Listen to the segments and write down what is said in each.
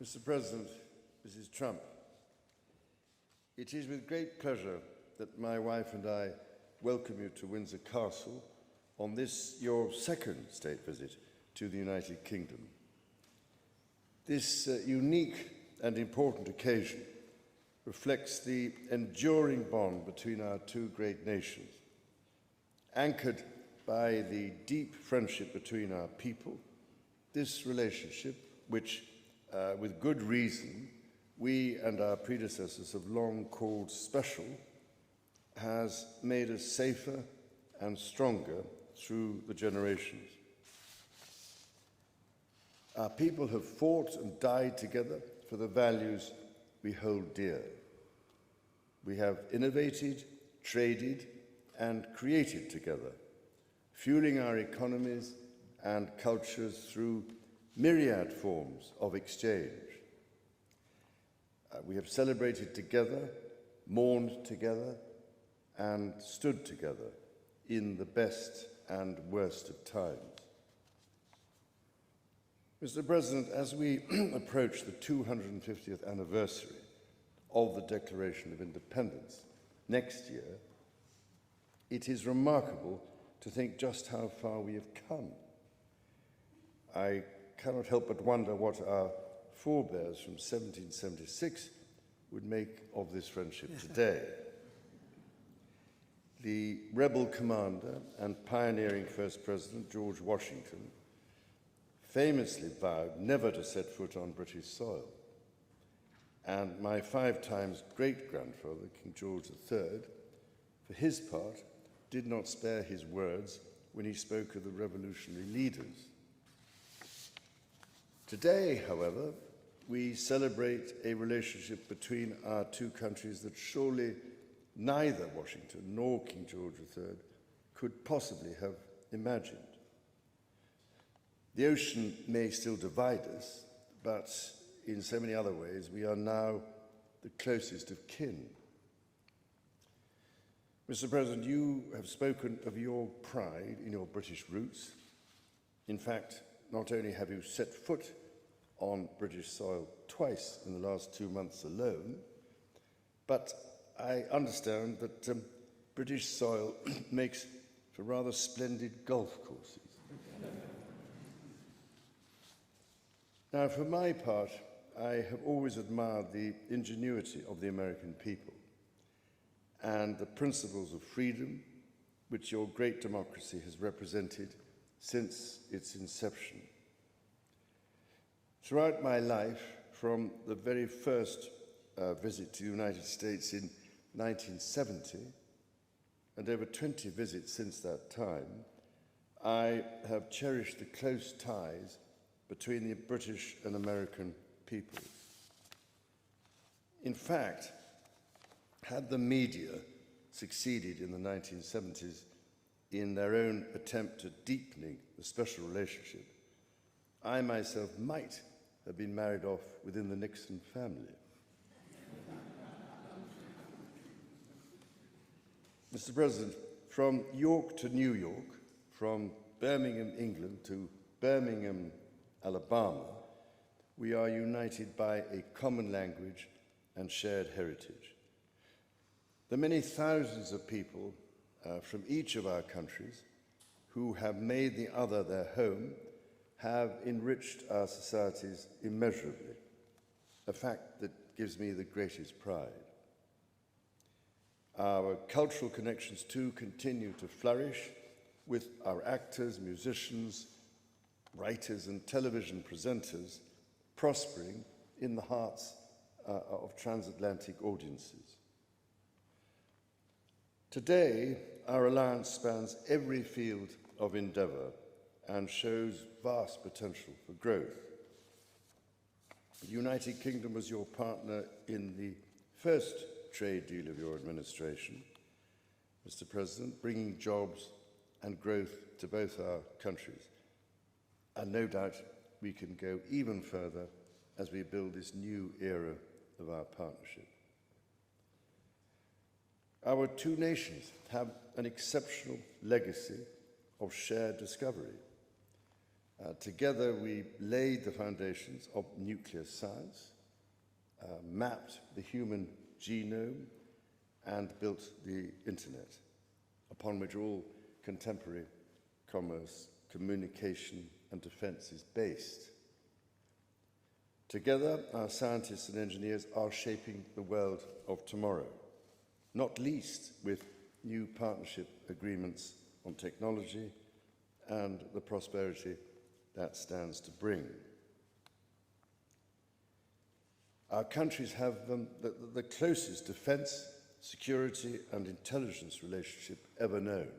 Mr. President, Mrs. Trump, it is with great pleasure that my wife and I welcome you to Windsor Castle on this, your second state visit to the United Kingdom. This unique and important occasion reflects the enduring bond between our two great nations, anchored by the deep friendship between our people. This relationship, which, with good reason, we and our predecessors have long called special, has made us safer and stronger through the generations. Our people have fought and died together for the values we hold dear. We have innovated, traded, and created together, fueling our economies and cultures through myriad forms of exchange. We have celebrated together, mourned together, and stood together in the best and worst of times. Mr. President, as we approach the 250th anniversary of the Declaration of Independence next year, it is remarkable to think just how far we have come. I cannot help but wonder what our forebears from 1776 would make of this friendship today. The rebel commander and pioneering First President George Washington famously vowed never to set foot on British soil. And my 5 times great-grandfather, King George III, for his part, did not spare his words when he spoke of the revolutionary leaders. Today, however, we celebrate a relationship between our two countries that surely neither Washington nor King George III could possibly have imagined. The ocean may still divide us, but in so many other ways, we are now the closest of kin. Mr. President, you have spoken of your pride in your British roots. In fact, not only have you set foot on British soil twice in the last 2 months alone, but I understand that British soil makes for rather splendid golf courses. Now, for my part, I have always admired the ingenuity of the American people and the principles of freedom which your great democracy has represented since its inception. Throughout my life, from the very first visit to the United States in 1970, and over 20 visits since that time, I have cherished the close ties between the British and American peoples. In fact, had the media succeeded in the 1970s in their own attempt at deepening the special relationship, I myself might have been married off within the Nixon family. Mr. President, from York to New York, from Birmingham, England to Birmingham, Alabama, we are united by a common language and shared heritage. The many thousands of people from each of our countries who have made the other their home have enriched our societies immeasurably, a fact that gives me the greatest pride. Our cultural connections, too, continue to flourish with our actors, musicians, writers, and television presenters prospering in the hearts of transatlantic audiences. Today, our alliance spans every field of endeavor and shows vast potential for growth. The United Kingdom was your partner in the first trade deal of your administration, Mr. President, bringing jobs and growth to both our countries. And no doubt we can go even further as we build this new era of our partnership. Our two nations have an exceptional legacy of shared discovery. Together, we laid the foundations of nuclear science, mapped the human genome, and built the internet, upon which all contemporary commerce, communication, and defense is based. Together, our scientists and engineers are shaping the world of tomorrow, not least with new partnership agreements on technology and the prosperity that stands to bring. Our countries have the closest defense, security, and intelligence relationship ever known.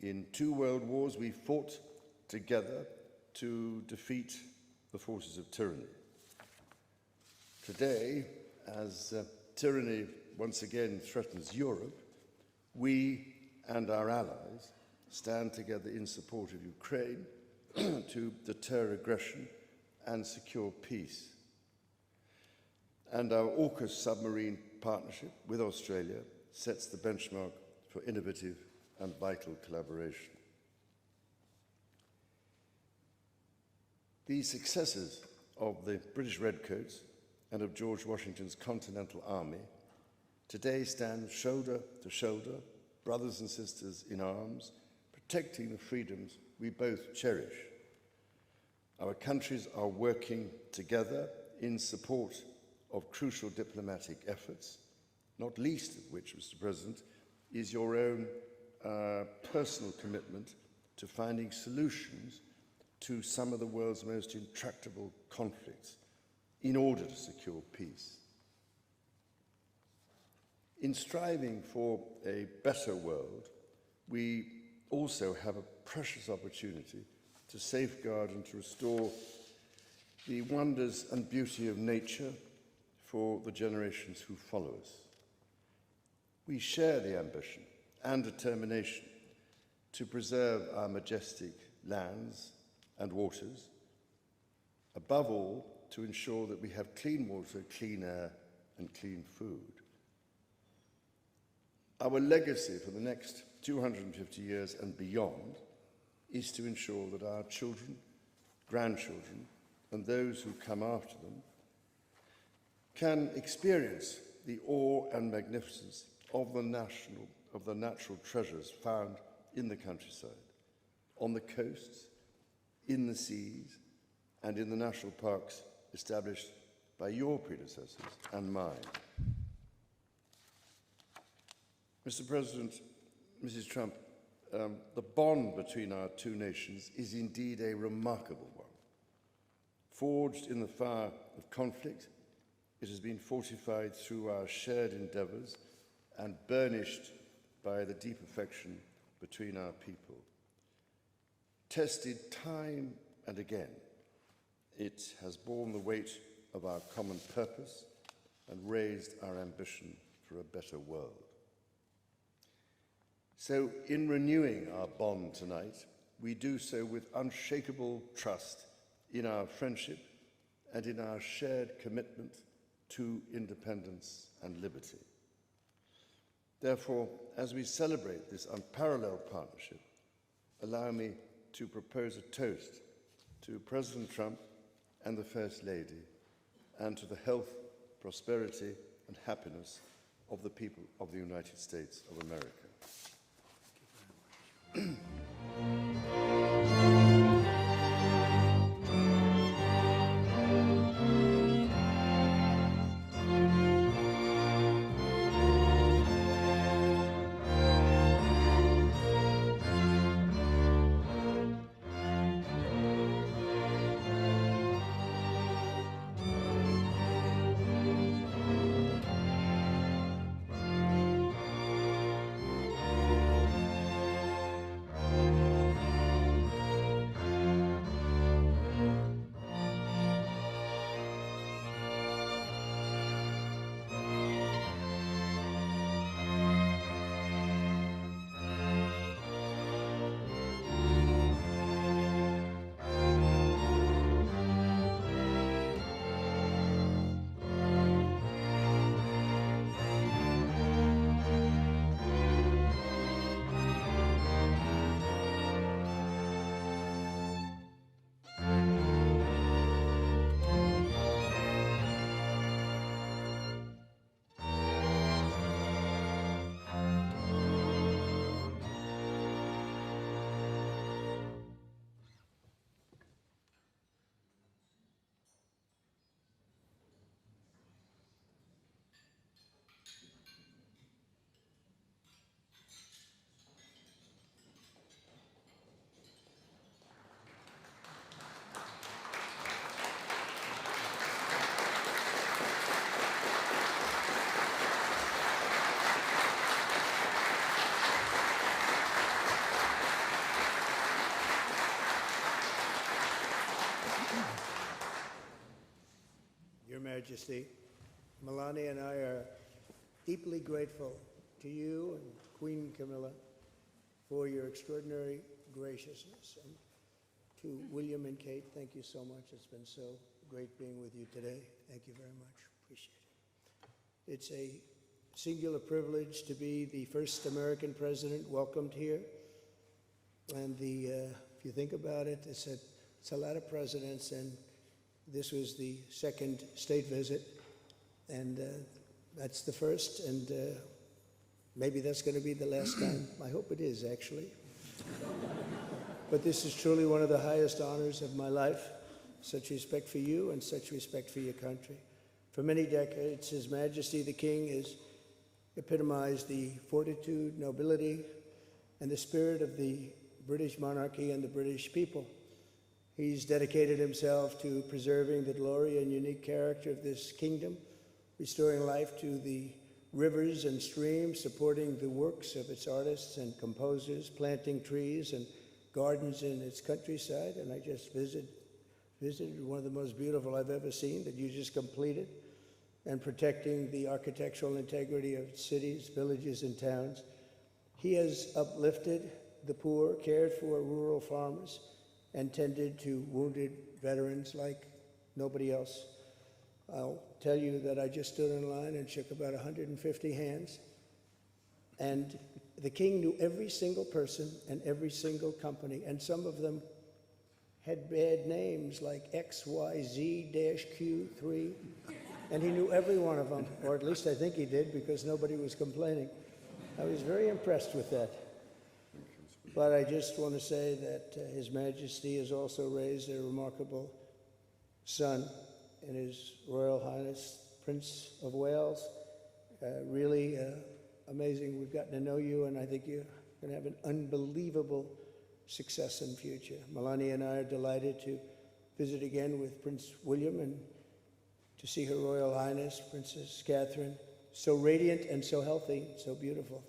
In 2 world wars, we fought together to defeat the forces of tyranny. Today, as tyranny once again threatens Europe, we and our allies stand together in support of Ukraine to deter aggression and secure peace. And our AUKUS submarine partnership with Australia sets the benchmark for innovative and vital collaboration. The successes of the British Redcoats and of George Washington's Continental Army today stand shoulder to shoulder, brothers and sisters in arms, protecting the freedoms we both cherish. Our countries are working together in support of crucial diplomatic efforts, not least of which, Mr. President, is your own personal commitment to finding solutions to some of the world's most intractable conflicts in order to secure peace. In striving for a better world, we also have a precious opportunity to safeguard and to restore the wonders and beauty of nature for the generations who follow us. We share the ambition and determination to preserve our majestic lands and waters, above all, to ensure that we have clean water, clean air, and clean food. Our legacy for the next 250 years and beyond is to ensure that our children, grandchildren, and those who come after them can experience the awe and magnificence of the natural treasures found in the countryside, on the coasts, in the seas, and in the national parks established by your predecessors and mine. Mr. President, Mrs. Trump, the bond between our two nations is indeed a remarkable one. Forged in the fire of conflict, it has been fortified through our shared endeavours and burnished by the deep affection between our people. Tested time and again, it has borne the weight of our common purpose and raised our ambition for a better world. So, in renewing our bond tonight, we do so with unshakable trust in our friendship and in our shared commitment to independence and liberty. Therefore, as we celebrate this unparalleled partnership, allow me to propose a toast to President Trump and the First Lady, and to the health, prosperity, and happiness of the people of the United States of America. Majesty. Melania and I are deeply grateful to you and Queen Camilla for your extraordinary graciousness. And to William and Kate, thank you so much. It's been so great being with you today. Thank you very much. Appreciate it. It's a singular privilege to be the first American president welcomed here. And if you think about it, it's a lot of presidents, and this was the second state visit, and that's the first, and maybe that's going to be the last time. I hope it is, actually. But this is truly one of the highest honors of my life. Such respect for you and such respect for your country. For many decades, His Majesty the King has epitomized the fortitude, nobility, and the spirit of the British monarchy and the British people. He's dedicated himself to preserving the glory and unique character of this kingdom, restoring life to the rivers and streams, supporting the works of its artists and composers, planting trees and gardens in its countryside. And I just visited one of the most beautiful I've ever seen that you just completed, and protecting the architectural integrity of cities, villages, and towns. He has uplifted the poor, cared for rural farmers, and tended to wounded veterans like nobody else. I'll tell you that I just stood in line and shook about 150 hands, and the king knew every single person and every single company, and some of them had bad names like XYZ-Q3, and he knew every one of them, or at least I think he did, because nobody was complaining. I was very impressed with that. But I just want to say that His Majesty has also raised a remarkable son in His Royal Highness, Prince of Wales. Really amazing. We've gotten to know you, and I think you're going to have an unbelievable success in the future. Melania and I are delighted to visit again with Prince William and to see Her Royal Highness, Princess Catherine, so radiant and so healthy, so beautiful.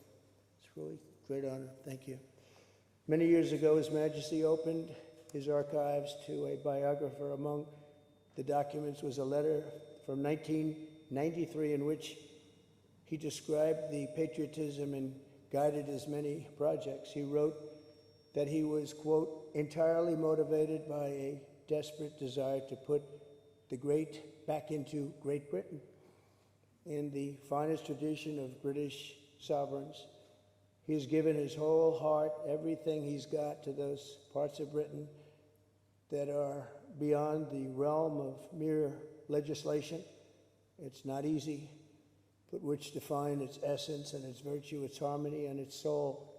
It's really a great honor. Thank you. Many years ago, His Majesty opened his archives to a biographer. Among the documents was a letter from 1993 in which he described the patriotism and guided his many projects. He wrote that he was, quote, entirely motivated by a desperate desire to put the great back into Great Britain. In the finest tradition of British sovereigns, he has given his whole heart, everything he's got, to those parts of Britain that are beyond the realm of mere legislation. It's not easy, but which define its essence and its virtue, its harmony, and its soul.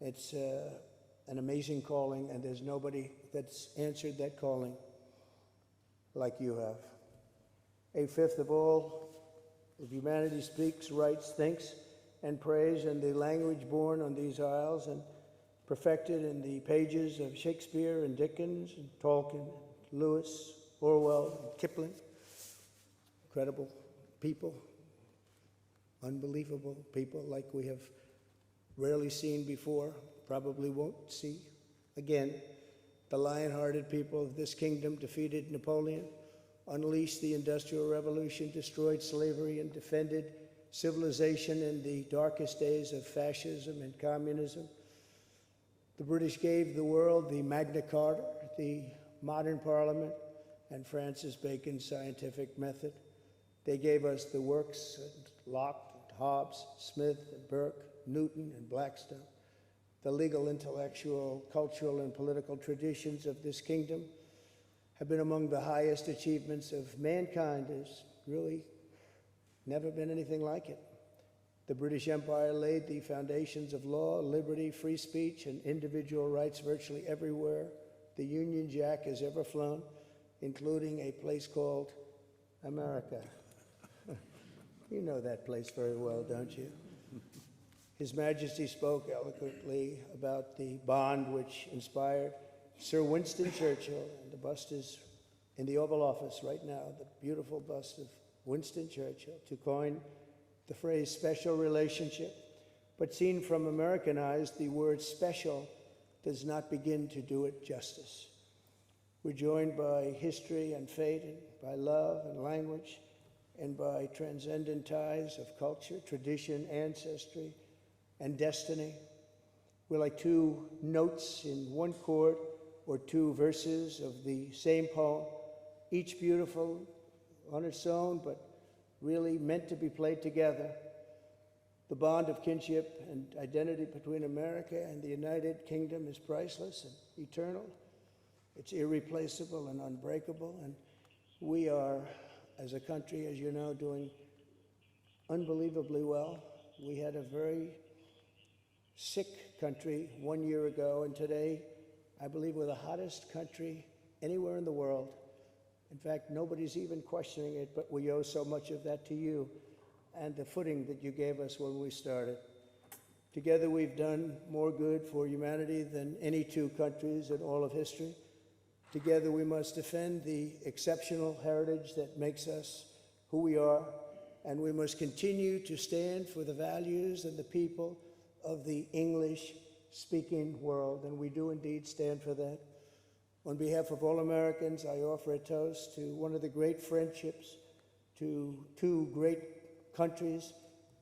It's an amazing calling, and there's nobody that's answered that calling like you have. A fifth of all of humanity speaks, writes, thinks, and prays in the language born on these isles and perfected in the pages of Shakespeare and Dickens and Tolkien, Lewis, Orwell, and Kipling. Incredible people, unbelievable people like we have rarely seen before, probably won't see again. The lion-hearted people of this kingdom defeated Napoleon, unleashed the Industrial Revolution, destroyed slavery, and defended civilization in the darkest days of fascism and communism. The British gave the world the Magna Carta, the modern parliament, and Francis Bacon's scientific method. They gave us the works of Locke, and Hobbes, Smith, and Burke, Newton, and Blackstone. The legal, intellectual, cultural, and political traditions of this kingdom have been among the highest achievements of mankind. There's really never been anything like it. The British Empire laid the foundations of law, liberty, free speech, and individual rights virtually everywhere the Union Jack has ever flown, including a place called America. You know that place very well, don't you? His Majesty spoke eloquently about the bond which inspired Sir Winston Churchill, and the bust is in the Oval Office right now, the beautiful bust of Winston Churchill, to coin the phrase special relationship. But seen from American eyes, the word special does not begin to do it justice. We're joined by history and fate, and by love and language, and by transcendent ties of culture, tradition, ancestry, and destiny. We're like two notes in one chord or two verses of the same poem, each beautiful on its own, but really meant to be played together. The bond of kinship and identity between America and the United Kingdom is priceless and eternal. It's irreplaceable and unbreakable, and we are, as a country, as you know, doing unbelievably well. We had a very sick country 1 year ago, and today, I believe we're the hottest country anywhere in the world. In fact, nobody's even questioning it, but we owe so much of that to you and the footing that you gave us when we started. Together, we've done more good for humanity than any two countries in all of history. Together, we must defend the exceptional heritage that makes us who we are, and we must continue to stand for the values and the people of the English-speaking world, and we do indeed stand for that. On behalf of all Americans, I offer a toast to one of the great friendships, to two great countries,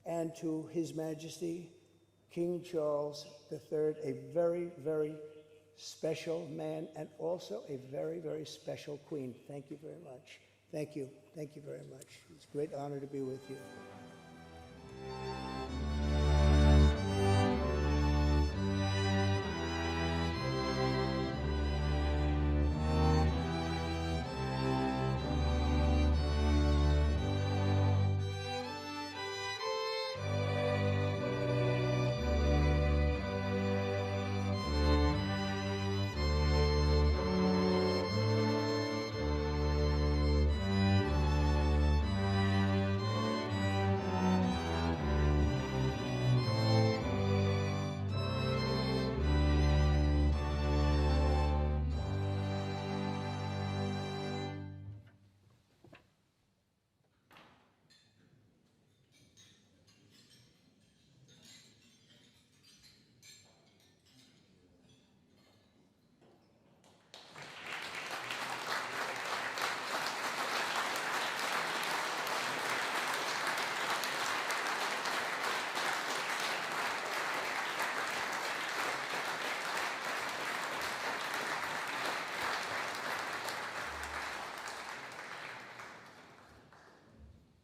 and to His Majesty, King Charles III, a very, very special man, and also a very, very special queen. Thank you very much. Thank you. Thank you very much. It's a great honor to be with you.